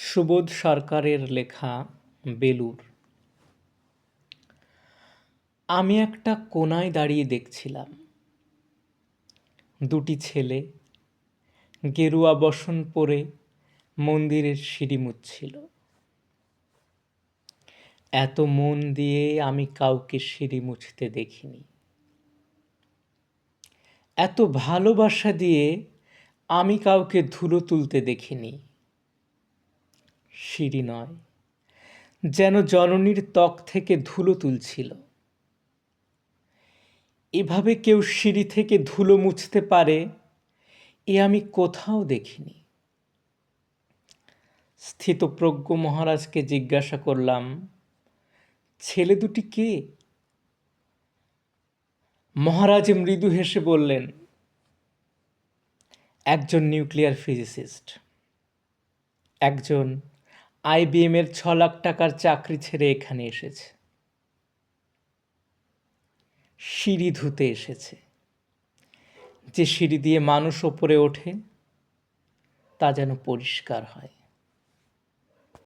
সুবোধ সরকারের লেখা বেলুড়। আমি একটা কোনায় দাঁড়িয়ে দেখছিলাম দুটি ছেলে গেরুয়া বসন পরে মন্দিরের সিঁড়ি মুছছিল। এত মন দিয়ে আমি কাউকে সিঁড়ি মুছতে দেখিনি। এত ভালোবাসা দিয়ে আমি কাউকে ধুলো তুলতে দেখিনি। সিঁড়ি নয়, যেন জননীর ত্বক থেকে ধুলো তুলছিল। এভাবে কেউ সিঁড়ি থেকে ধুলো মুছতে পারে এ আমি কোথাও দেখিনি। স্থিতপ্রজ্ঞ মহারাজকে জিজ্ঞাসা করলাম, ছেলে দুটি কে? মহারাজ মৃদু হেসে বললেন, একজন নিউক্লিয়ার ফিজিসিস্ট, একজন IBM এর 6 লাখ টাকার চাকরি ছেড়ে এখানে এসেছে। সিঁড়ি ধুতে এসেছে। যে সিঁড়ি দিয়ে মানুষ ওপরে ওঠে তা যেন পরিষ্কার হয়।